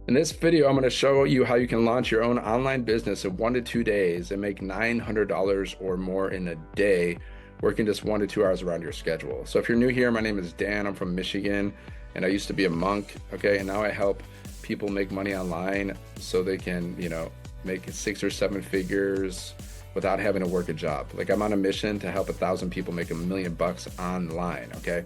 In this video, I'm going to show you how you can launch your own online business in 1 to 2 days and make $900 or more in a day, working just 1 to 2 hours around your schedule. So if you're new here, my name is Dan. I'm from Michigan, and I used to be a monk. Okay, and now I help people make money online so they can, make 6 or 7 figures without having to work a job. Like, I'm on a mission to help 1,000 people make $1 million online. Okay.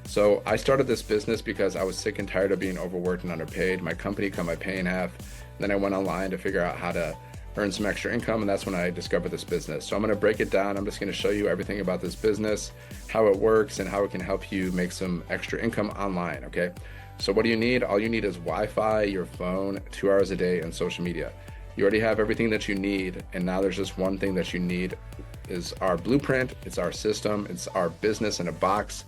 So I started this business because I was sick and tired of being overworked and underpaid. My company cut my pay in half. Then I went online to figure out how to earn some extra income, and that's when I discovered this business. So I'm going to break it down. I'm just going to show you everything about this business, how it works, and how it can help you make some extra income online, okay? So what do you need? All you need is Wi-Fi, your phone, 2 hours a day, and social media. You already have everything that you need, and now there's just one thing that you need is our blueprint. It's our system. It's our business in a box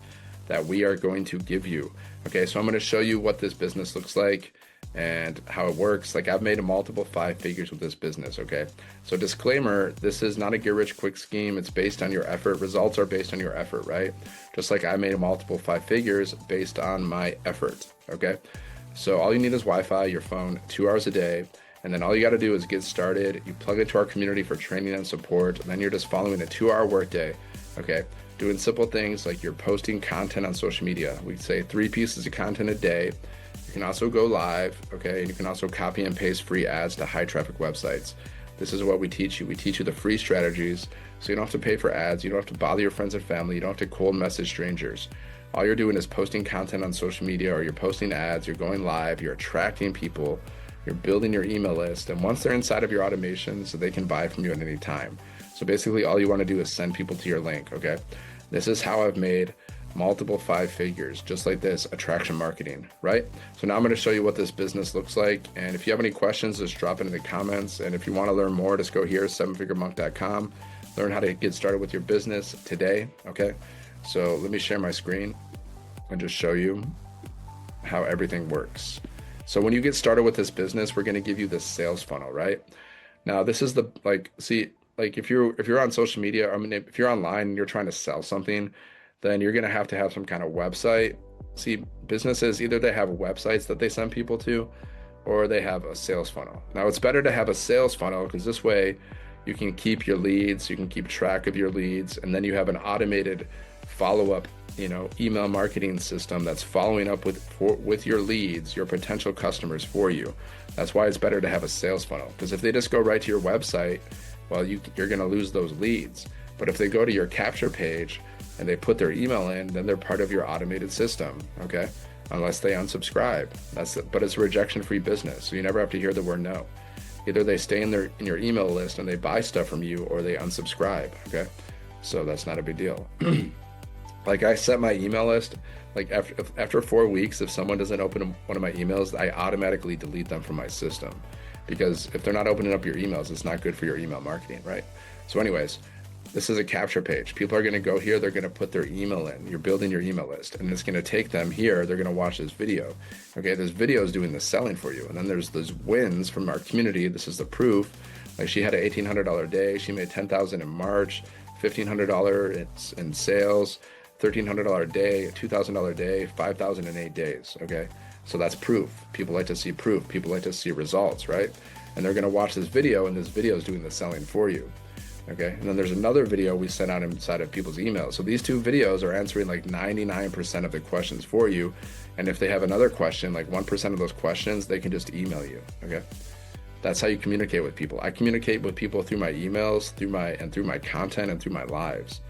that we are going to give you. Okay, so I'm going to show you what this business looks like and how it works. Like, I've made a multiple 5 figures with this business. Okay, so disclaimer, this is not a get rich quick scheme. It's based on your effort. Results are based on your effort, right? Just like I made a multiple 5 figures based on my effort. Okay, so all you need is Wi-Fi, your phone, 2 hours a day. And then all you got to do is get started. You plug into our community for training and support. And then you're just following a 2 hour workday. Okay, doing simple things like you're posting content on social media. We say 3 pieces of content a day. You can also go live, okay? And you can also copy and paste free ads to high traffic websites. This is what we teach you. We teach you the free strategies, so you don't have to pay for ads. You don't have to bother your friends and family. You don't have to cold message strangers. All you're doing is posting content on social media, or you're posting ads, you're going live, you're attracting people, you're building your email list. And once they're inside of your automations, they can buy from you at any time. So basically all you want to do is send people to your link, okay? This is how I've made multiple 5 figures, just like this, attraction marketing, right? So now I'm going to show you what this business looks like. And if you have any questions, just drop it in the comments. And if you want to learn more, just go here, 7figuremonk.com. Learn how to get started with your business today, okay? So let me share my screen and just show you how everything works. So when you get started with this business, we're going to give you this sales funnel, right? Now, this is the, like if you're on social media, I mean, if you're online and you're trying to sell something, then you're going to have some kind of website. See, businesses, either they have websites that they send people to, or they have a sales funnel. Now, it's better to have a sales funnel because this way you can keep your leads, you can keep track of your leads, and then you have an automated follow-up, email marketing system that's following up with your leads, your potential customers for you. That's why it's better to have a sales funnel, because if they just go right to your website, well, you're going to lose those leads. But if they go to your capture page and they put their email in, then they're part of your automated system, okay? Unless they unsubscribe. But it's a rejection-free business, so you never have to hear the word no. Either they stay in your email list and they buy stuff from you, or they unsubscribe, okay? So that's not a big deal. Like, I set my email list, like after 4 weeks, if someone doesn't open one of my emails, I automatically delete them from my system. Because if they're not opening up your emails, it's not good for your email marketing, right? So anyways, this is a capture page. People are going to go here, they're going to put their email in. You're building your email list, and it's going to take them here. They're going to watch this video. Okay, this video is doing the selling for you. And then there's those wins from our community. This is the proof. Like, she had an $1,800 day. She made $10,000 in March, $1,500 in sales, $1,300 day, $2,000 day, $5,000 in 8 days, okay? So that's proof. People like to see proof. People like to see results, right? And they're going to watch this video, and this video is doing the selling for you, okay? And then there's another video we sent out inside of people's emails. So these 2 videos are answering like 99% of the questions for you. And if they have another question, like 1% of those questions, they can just email you, okay? That's how you communicate with people. I communicate with people through my emails, through my content, and through my lives,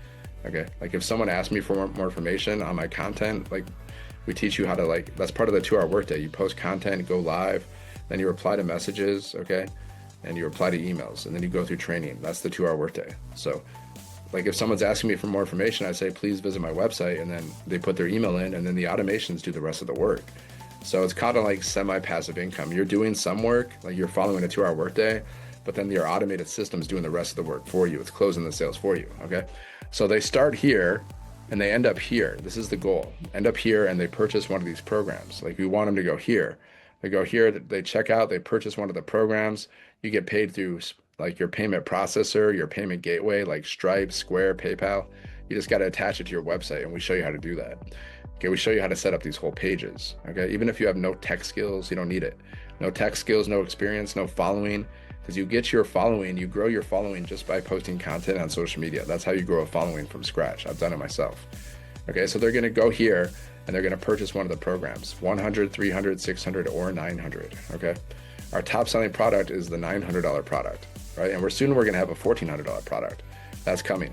okay? Like, if someone asks me for more information on my content, like, we teach you how to, like, that's part of the 2-hour workday. You post content, go live, then you reply to messages, okay? And you reply to emails, and then you go through training. That's the 2-hour workday. So, like, if someone's asking me for more information, I say, please visit my website, and then they put their email in, and then the automations do the rest of the work. So it's kind of like semi-passive income. You're doing some work, like you're following a 2-hour workday, but then your automated system's doing the rest of the work for you. It's closing the sales for you, okay? So they start here, and they end up here. This is the goal. End up here, and they purchase one of these programs. Like, we want them to go here. They go here, they check out, they purchase one of the programs. You get paid through, like, your payment processor, your payment gateway, like Stripe, Square, PayPal. You just got to attach it to your website, and we show you how to do that. Okay, we show you how to set up these whole pages. Okay, even if you have no tech skills, you don't need it. No tech skills, no experience, no following, because you get your following, you grow your following just by posting content on social media. That's how you grow a following from scratch. I've done it myself. Okay, so they're gonna go here and they're gonna purchase one of the programs, 100, 300, 600, or 900, okay? Our top selling product is the $900 product, right? And we're gonna have a $1,400 product. That's coming,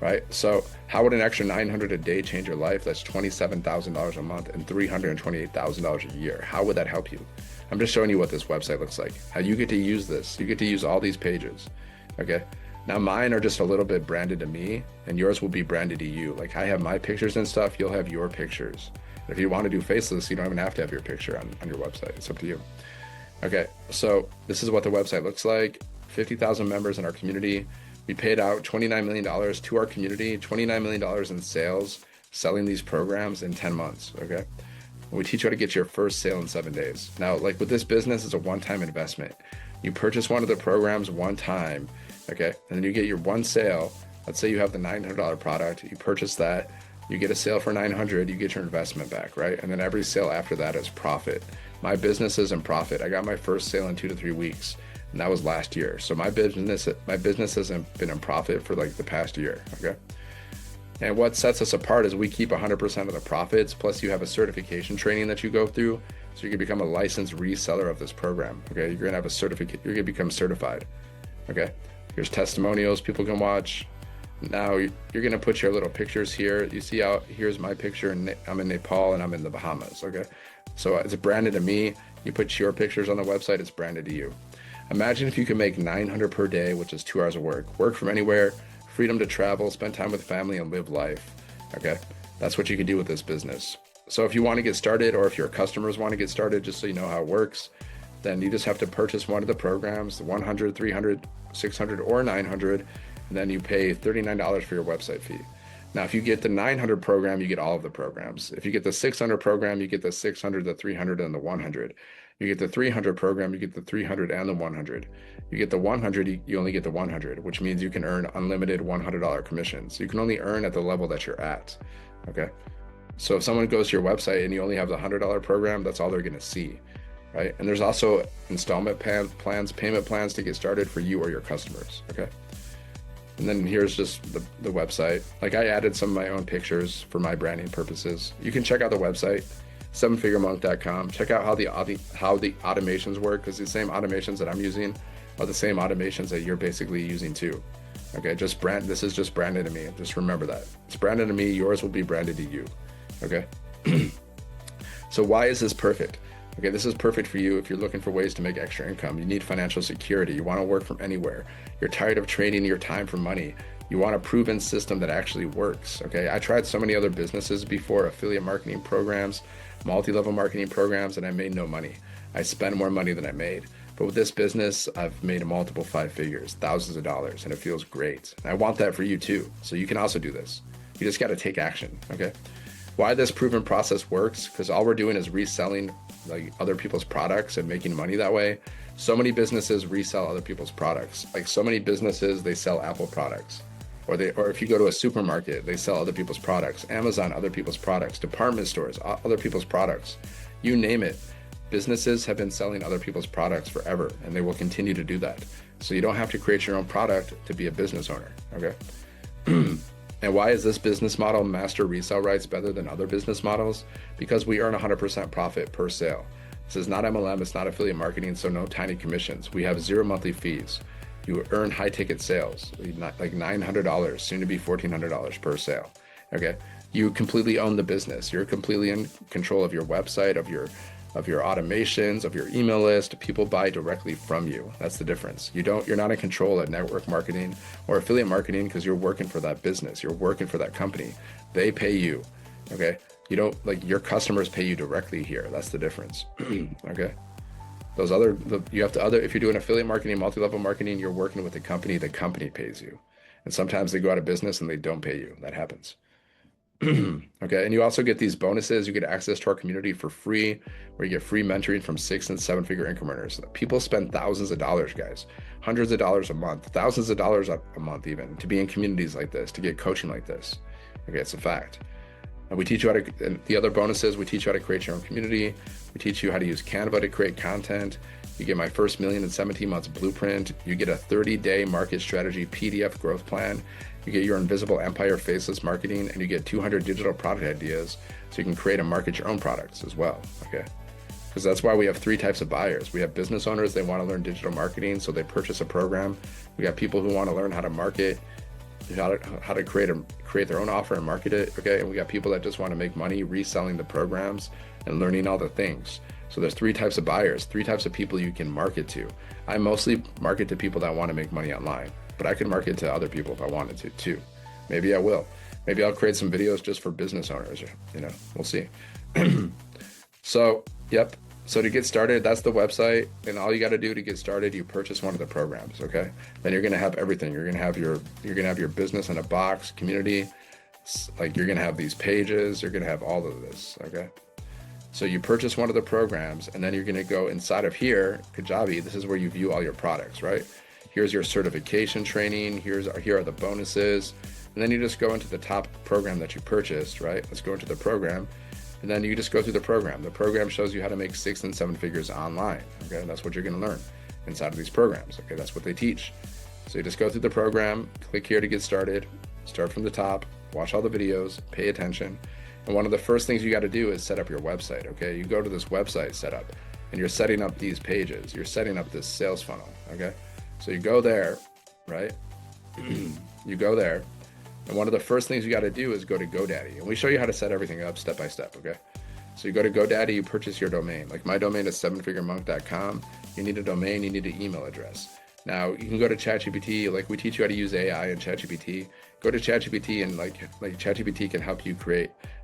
right? So how would an extra 900 a day change your life? That's $27,000 a month and $328,000 a year. How would that help you? I'm just showing you what this website looks like, how you get to use this. You get to use all these pages, okay? Now mine are just a little bit branded to me and yours will be branded to you. Like I have my pictures and stuff, you'll have your pictures. If you want to do faceless, you don't even have to have your picture on your website. It's up to you. Okay, so this is what the website looks like. 50,000 members in our community. We paid out $29 million to our community, $29 million in sales, selling these programs in 10 months, okay? We teach you how to get your first sale in 7 days. Now, like with this business, it's a one-time investment. You purchase one of the programs one time, okay? And then you get your one sale. Let's say you have the $900 product, you purchase that, you get a sale for 900, you get your investment back, right? And then every sale after that is profit. My business is in profit. I got my first sale in 2 to 3 weeks, and that was last year. So my business hasn't been in profit for like the past year, okay? And what sets us apart is we keep 100% of the profits, plus you have a certification training that you go through, so you can become a licensed reseller of this program, okay? You're gonna have a certificate, you're gonna become certified, okay? Here's testimonials people can watch. Now you're gonna put your little pictures here. You see how, here's my picture, and I'm in Nepal and I'm in the Bahamas, okay? So it's branded to me. You put your pictures on the website, it's branded to you. Imagine if you could make 900 per day, which is 2 hours of work from anywhere, freedom to travel, spend time with family, and live life, okay? That's what you can do with this business. So if you want to get started, or if your customers want to get started, just so you know how it works, then you just have to purchase one of the programs, the 100, 300, 600, or 900, and then you pay $39 for your website fee. Now, if you get the 900 program, you get all of the programs. If you get the 600 program, you get the 600, the 300, and the 100. You get the 300 program, you get the 300 and the 100. You get the 100, you only get the 100, which means you can earn unlimited $100 commissions. You can only earn at the level that you're at, okay? So if someone goes to your website and you only have the $100 program, that's all they're gonna see, right? And there's also installment plans, payment plans to get started for you or your customers, okay? And then here's just the website. Like I added some of my own pictures for my branding purposes. You can check out the website, sevenfiguremonk.com. Check out how the automations work, because the same automations that I'm using are the same automations that you're basically using too. Okay, this is just branded to me. Just remember that. It's branded to me, yours will be branded to you. Okay? So why is this perfect? Okay, this is perfect for you if you're looking for ways to make extra income. You need financial security. You want to work from anywhere. You're tired of trading your time for money. You want a proven system that actually works. Okay, I tried so many other businesses before, affiliate marketing programs, multi-level marketing programs, and I made no money. I spent more money than I made. But with this business, I've made a multiple 5 figures, thousands of dollars, and it feels great. And I want that for you too. So you can also do this. You just got to take action. Okay. Why this proven process works? Because all we're doing is reselling like other people's products and making money that way. So many businesses resell other people's products. Like so many businesses, they sell Apple products, or if you go to a supermarket, they sell other people's products. Amazon, other people's products. Department stores, other people's products. You name it. Businesses have been selling other people's products forever, and they will continue to do that. So you don't have to create your own product to be a business owner. Okay. And why is this business model, master resale rights, better than other business models? Because we earn 100% profit per sale. This is not MLM, it's not affiliate marketing, so no tiny commissions. We have 0 monthly fees. You earn high ticket sales, like $900, soon to be $1,400 per sale, okay? You completely own the business. You're completely in control of your website, of your automations, of your email list. People buy directly from you. That's the difference. You're not in control at network marketing or affiliate marketing, because you're working for that business. You're working for that company. They pay you, okay? You don't, like, your customers pay you directly here. That's the difference, okay? If you're doing affiliate marketing, multi-level marketing, you're working with the company pays you. And sometimes they go out of business and they don't pay you. That happens. Okay, and you also get these bonuses. You get access to our community for free, where you get free mentoring from 6 and 7 figure income earners. People spend thousands of dollars, guys, hundreds of dollars a month, thousands of dollars a month even, to be in communities like this, to get coaching like this. Okay, it's a fact. And we teach you how to, and the other bonuses, we teach you how to create your own community. We teach you how to use Canva to create content. You get my first million in 17 months blueprint. You get a 30-day market strategy PDF growth plan. You get your invisible empire faceless marketing, and you get 200 digital product ideas so you can create and market your own products as well, okay? Because that's why we have 3 types of buyers. We have business owners, they want to learn digital marketing, so they purchase a program. We got people who want to learn how to market, how to create their own offer and market it, okay? And we got people that just want to make money reselling the programs and learning all the things. So there's 3 types of buyers, 3 types of people you can market to. I mostly market to people that want to make money online, but I can market to other people if I wanted to too. Maybe I will. Maybe I'll create some videos just for business owners, we'll see. So, yep. So to get started, that's the website, and all you got to do to get started, you purchase one of the programs, okay? Then you're going to have everything. You're going to have your business in a box, community, like you're going to have these pages, you're going to have all of this, okay? So you purchase one of the programs, and then you're going to go inside of here, Kajabi. This is where you view all your products, right? Here's your certification training. Here are the bonuses. And then you just go into the top program that you purchased, right? Let's go into the program. And then you just go through the program. The program shows you how to make 6 and 7 figures online, okay? And that's what you're going to learn inside of these programs, okay? That's what they teach. So you just go through the program, click here to get started, start from the top, watch all the videos, pay attention. And one of the first things you got to do is set up your website, okay? You go to this website setup, and you're setting up these pages. You're setting up this sales funnel, okay? So you go there, right? You go there. And one of the first things you got to do is go to GoDaddy. And we show you how to set everything up step by step, okay? So you go to GoDaddy, you purchase your domain. Like my domain is 7figuremonk.com. You need a domain, you need an email address. Now you can go to ChatGPT, like we teach you how to use AI in ChatGPT. Go to ChatGPT and like ChatGPT can help you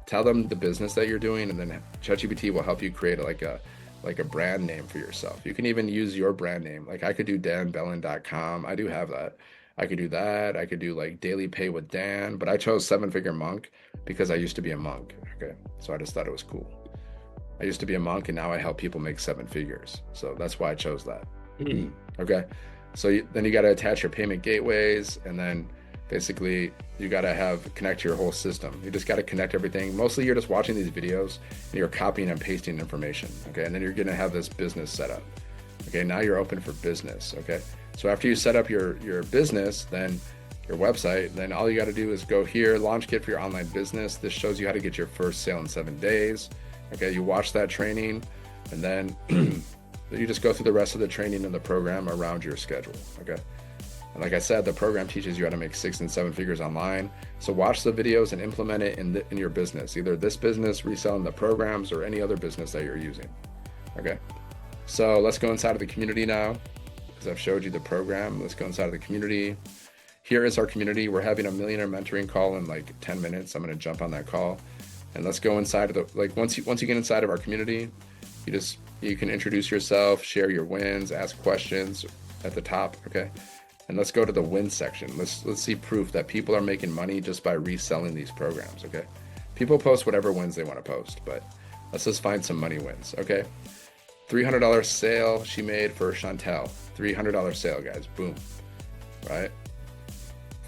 tell them the business that you're doing, and then ChatGPT will help you create like a brand name for yourself. You can even use your brand name. Like I could do danbellin.com. I do have that. I could do that. I could do like daily pay with Dan, but I chose 7-figure monk because I used to be a monk. Okay. So I just thought it was cool. I used to be a monk and now I help people make 7 figures. So that's why I chose that. Okay. So then you got to attach your payment gateways, and then basically you got to connect your whole system. You just got to connect everything. Mostly you're just watching these videos and you're copying and pasting information. Okay. And then you're going to have this business set up. Okay. Now you're open for business. Okay. So after you set up your business, then your website, then all you got to do is go here, launch kit for your online business. This shows you how to get your first sale in 7 days. Okay, you watch that training, and then you just go through the rest of the training in the program around your schedule. Okay, and like I said, the program teaches you how to make 6 and 7 figures online. So watch the videos and implement it in your business, either this business, reselling the programs, or any other business that you're using. Okay, so let's go inside of the community now. Because I've showed you the program. Let's go inside of the community. Here is our community. We're having a millionaire mentoring call in like 10 minutes. I'm going to jump on that call, and let's go inside of once you get inside of our community, you can introduce yourself, share your wins, ask questions at the top. Okay. And let's go to the wins section. Let's see proof that people are making money just by reselling these programs. Okay. People post whatever wins they want to post, but let's just find some money wins. Okay. $300 sale she made for Chantel. $300 sale, guys. Boom. Right?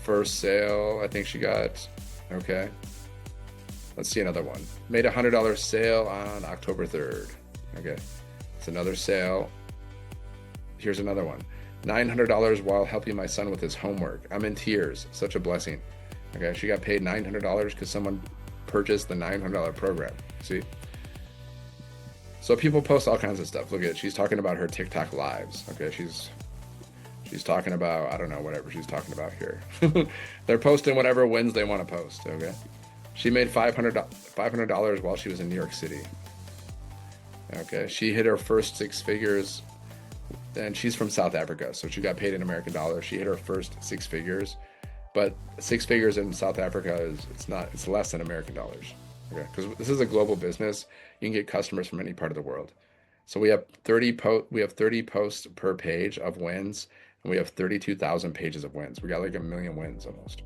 First sale, I think she got, okay. Let's see another one. Made a $100 sale on October 3rd. Okay. It's another sale. Here's another one. $900 while helping my son with his homework. I'm in tears. Such a blessing. Okay. She got paid $900 because someone purchased the $900 program. See? So people post all kinds of stuff. Look at it. She's talking about her TikTok lives. Okay, she's talking about, I don't know, whatever she's talking about here. They're posting whatever wins they want to post. Okay, she made $500 while she was in New York City. Okay, she hit her first 6 figures, and she's from South Africa, so she got paid in American dollars. She hit her first 6 figures, but 6 figures in South Africa it's less than American dollars. Okay, because this is a global business. You can get customers from any part of the world. So we have 30 posts per page of wins, and we have 32,000 pages of wins. We got like 1 million wins almost.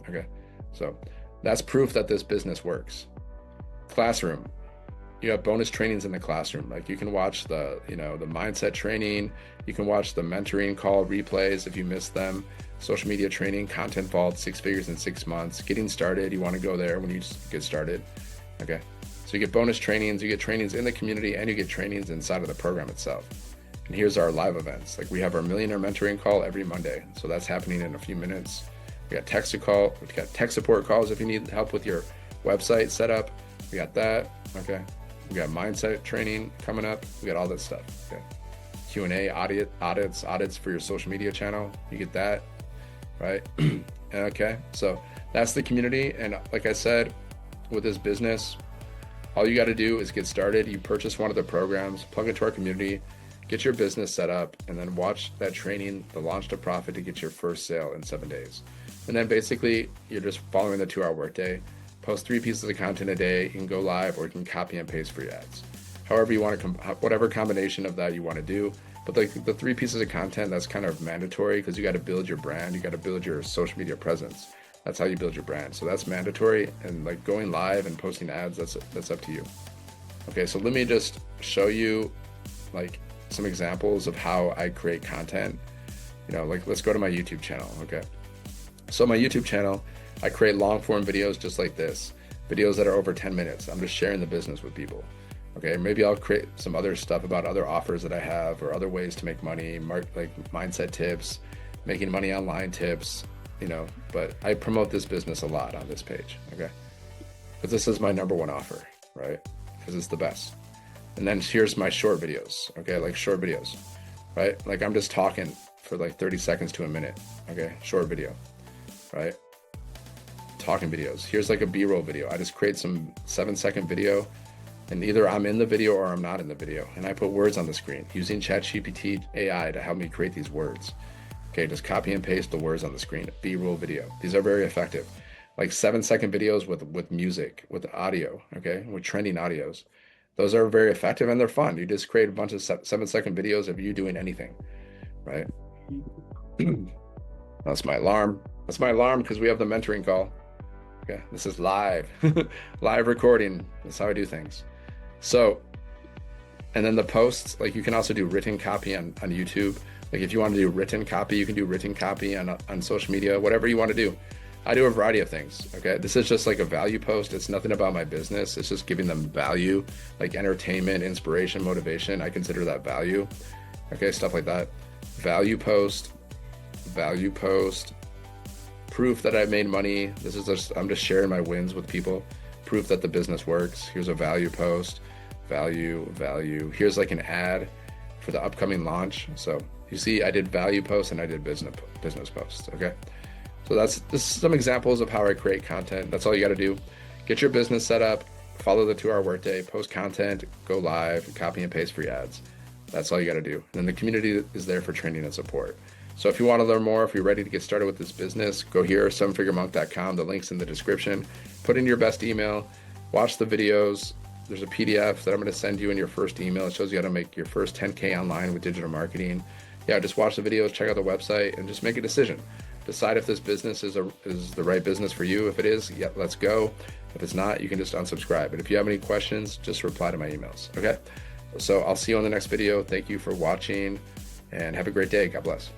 Okay, so that's proof that this business works. Classroom. You have bonus trainings in the classroom. Like you can watch the mindset training. You can watch the mentoring call replays if you missed them. Social media training, content vault, 6 figures in 6 months. Getting started. You want to go there when you get started. Okay. So you get bonus trainings, you get trainings in the community, and you get trainings inside of the program itself. And here's our live events. Like we have our millionaire mentoring call every Monday. So that's happening in a few minutes. We got text support calls if you need help with your website setup. We got that. Okay. We got mindset training coming up. We got all that stuff. Okay. Q&A, audits for your social media channel. You get that, right? Okay. So that's the community. And like I said, with this business, all you got to do is get started. You purchase one of the programs, plug into our community, get your business set up, and then watch that training, the Launch to Profit, to get your first sale in 7 days. And then basically you're just following the 2-hour workday, post 3 pieces of content a day. You can go live, or you can copy and paste for your ads. However you want to, whatever combination of that you want to do. But the 3 pieces of content, that's kind of mandatory because you got to build your brand. You got to build your social media presence. That's how you build your brand. So that's mandatory. And like going live and posting ads, that's up to you. Okay, so let me just show you like some examples of how I create content. You know, like let's go to my YouTube channel. Okay. So my YouTube channel, I create long form videos just like this, videos that are over 10 minutes. I'm just sharing the business with people. Okay, maybe I'll create some other stuff about other offers that I have or other ways to make money, like mindset tips, making money online tips, you know, but I promote this business a lot on this page. Okay, because this is my #1 offer, right? Because it's the best. And then here's my short videos. Okay, like short videos, right? Like I'm just talking for like 30 seconds to a minute. Okay, short video, right? Talking videos. Here's like a B-roll video. I just create some 7-second video, and either I'm in the video or I'm not in the video, and I put words on the screen using ChatGPT AI to help me create these words. Okay, just copy and paste the words on the screen. B-roll video. These are very effective. Like 7-second videos with music, with audio, okay, with trending audios. Those are very effective and they're fun. You just create a bunch of 7-second videos of you doing anything, right? That's my alarm. That's my alarm because we have the mentoring call. Okay, this is live, live recording. That's how I do things. So, and then the posts, like you can also do written copy on YouTube. Like if you want to do written copy, you can do written copy on social media, whatever you want to do. I do a variety of things. Okay, this is just like a value post. It's nothing about my business. It's just giving them value, like entertainment, inspiration, motivation. I consider that value. Okay, stuff like that. Value post, proof that I made money. This is just, I'm just sharing my wins with people. Proof that the business works. Here's a value post, value. Here's like an ad for the upcoming launch. So you see, I did value posts and I did business posts. Okay. So this is some examples of how I create content. That's all you got to do. Get your business set up, follow the 2-hour workday, post content, go live, copy and paste for your ads. That's all you got to do. And then the community is there for training and support. So if you want to learn more, if you're ready to get started with this business, go here, 7figuremonk.com. The link's in the description. Put in your best email, watch the videos. There's a PDF that I'm going to send you in your first email. It shows you how to make your first 10K online with digital marketing. Yeah, just watch the videos, check out the website, and just make a decision. Decide if this business is the right business for you. If it is, yeah, let's go. If it's not, you can just unsubscribe. And if you have any questions, just reply to my emails. Okay? So I'll see you on the next video. Thank you for watching and have a great day. God bless.